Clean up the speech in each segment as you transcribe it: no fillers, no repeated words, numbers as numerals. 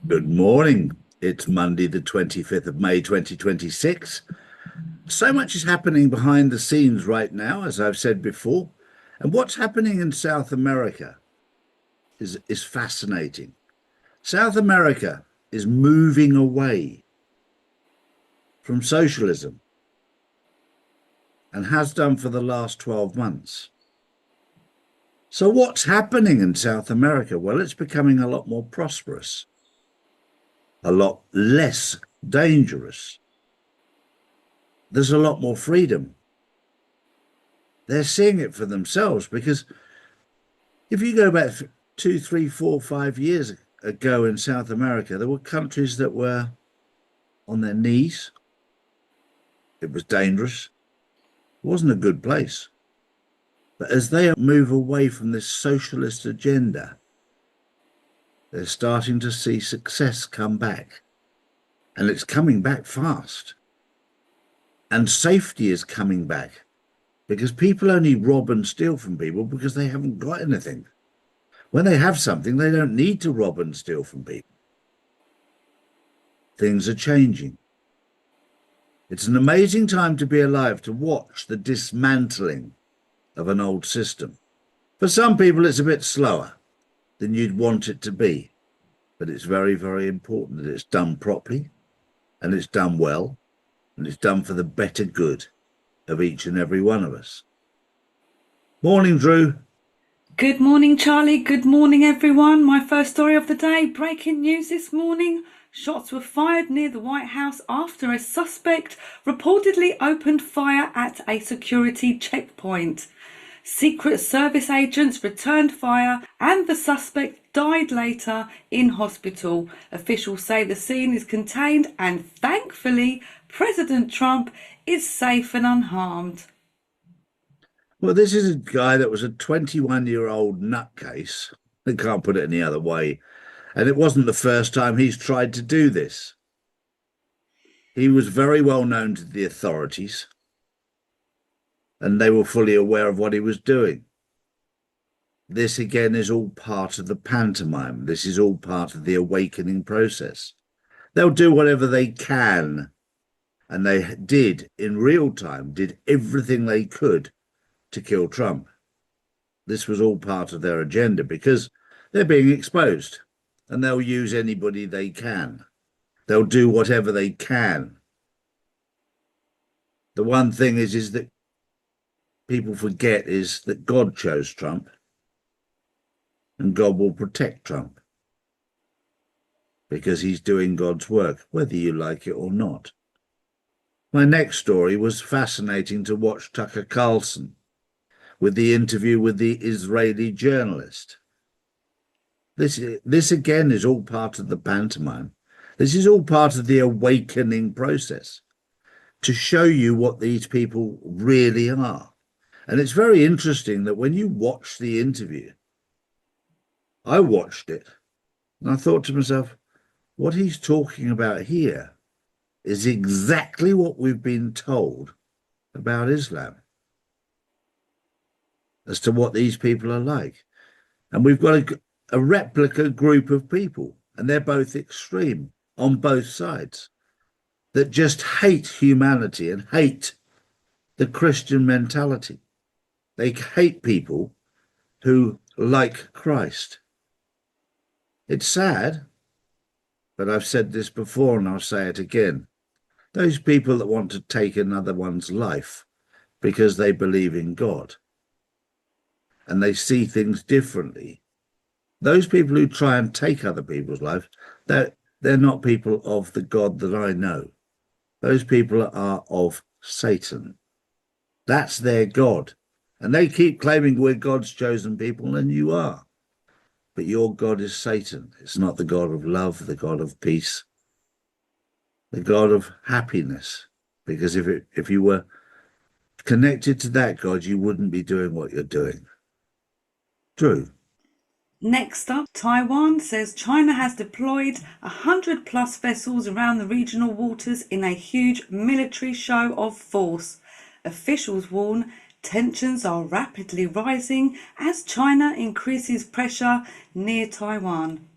Good morning. It's Monday, the 25th of May, 2026. So much is happening behind the scenes right now, as I've said before. And what's happening in South America is fascinating. South America is moving away from socialism and has done for the last 12 months. So, what's happening in South America? Well, it's becoming a lot more prosperous, a lot less dangerous. There's a lot more freedom. They're seeing it for themselves because if you go back 2, 3, 4, 5 years ago in South America, there were countries that were on their knees. It was dangerous. It wasn't a good place. But as they move away from this socialist agenda, they're starting to see success come back. And it's coming back fast. And safety is coming back because people only rob and steal from people because they haven't got anything. When they have something, they don't need to rob and steal from people. Things are changing. It's an amazing time to be alive to watch the dismantling of an old system. For some people, it's a bit slower than you'd want it to be, but it's very, very important that it's done properly and it's done well and it's done for the better good of each and every one of us. Morning, Drew. Good morning, Charlie. Good morning, everyone. My first story of the day. Breaking news this morning. Shots were fired near the White House after a suspect reportedly opened fire at a security checkpoint. Secret Service agents returned fire and the suspect died later in hospital. Officials say the scene is contained and thankfully President Trump is safe and unharmed. Well, this is a guy that was a 21-year-old nutcase. I can't put it any other way. And it wasn't the first time he's tried to do this. He was very well known to the authorities, and they were fully aware of what he was doing. This, again, is all part of the pantomime. This is all part of the awakening process. They'll do whatever they can, and they did in real time, did everything they could to kill Trump. This was all part of their agenda because they're being exposed and they'll use anybody they can. They'll do whatever they can. The one thing is that people forget is that God chose Trump and God will protect Trump because he's doing God's work, whether you like it or not. My next story was fascinating to watch Tucker Carlson with the interview with the Israeli journalist. This again is all part of the pantomime. This is all part of the awakening process to show you what these people really are. And it's very interesting that when you watch the interview, I watched it and I thought to myself, what he's talking about here is exactly what we've been told about Islam as to what these people are like. And we've got a replica group of people, and they're both extreme on both sides, that just hate humanity and hate the Christian mentality. They hate people who like Christ. It's sad, but I've said this before and I'll say it again. Those people that want to take another one's life because they believe in God and they see things differently, those people who try and take other people's lives, they're not people of the God that I know. Those people are of Satan. That's their God. And they keep claiming we're God's chosen people, and you are. But your God is Satan. It's not the God of love, the God of peace, the God of happiness. Because if you were connected to that God, you wouldn't be doing what you're doing. True. Next up, Taiwan says China has deployed 100 plus vessels around the regional waters in a huge military show of force. Officials warn tensions are rapidly rising as China increases pressure near Taiwan.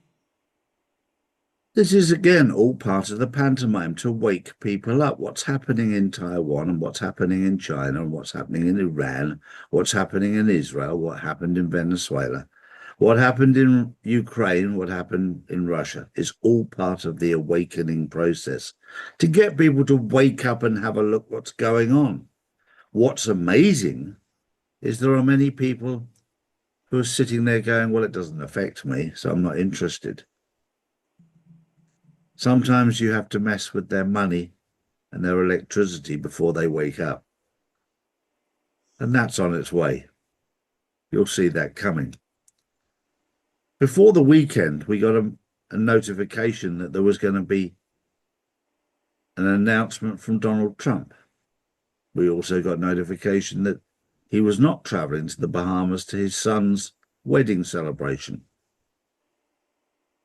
This is again all part of the pantomime to wake people up. What's happening in Taiwan and what's happening in China and what's happening in Iran, what's happening in Israel, what happened in Venezuela, what happened in Ukraine, what happened in Russia is all part of the awakening process to get people to wake up and have a look what's going on. What's amazing is there are many people who are sitting there going, well, it doesn't affect me, so I'm not interested. Sometimes you have to mess with their money and their electricity before they wake up. And that's on its way. You'll see that coming. Before the weekend, we got a notification that there was going to be an announcement from Donald Trump. We also got notification that he was not traveling to the Bahamas to his son's wedding celebration.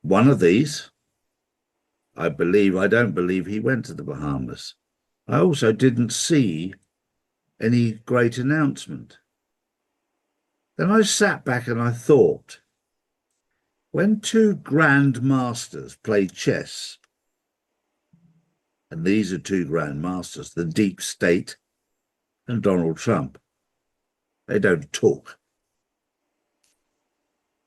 One of these, I don't believe he went to the Bahamas. I also didn't see any great announcement. Then I sat back and I thought, when two grand masters play chess, and these are two grand masters, the deep state and Donald Trump, they don't talk.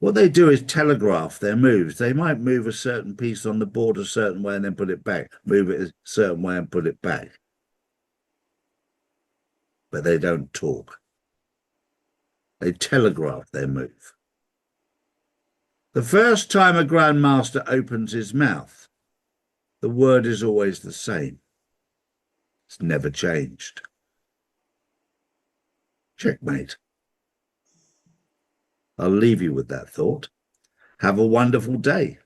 What they do is telegraph their moves. They might move a certain piece on the board a certain way and then put it back, move it a certain way and put it back. But they don't talk. They telegraph their move. The first time a grandmaster opens his mouth, the word is always the same. It's never changed. Checkmate. I'll leave you with that thought. Have a wonderful day.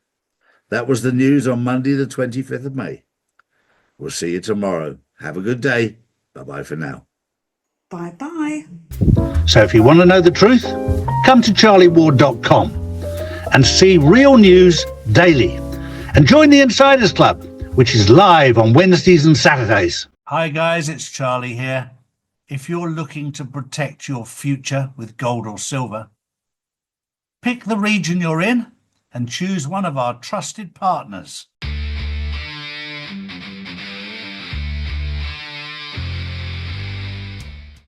That was the news on Monday, the 25th of May. We'll see you tomorrow. Have a good day. Bye-bye for now. Bye-bye. So if you want to know the truth, come to charlieward.com and see real news daily. And join the Insiders Club, which is live on Wednesdays and Saturdays. Hi guys, it's Charlie here. If you're looking to protect your future with gold or silver, pick the region you're in and choose one of our trusted partners.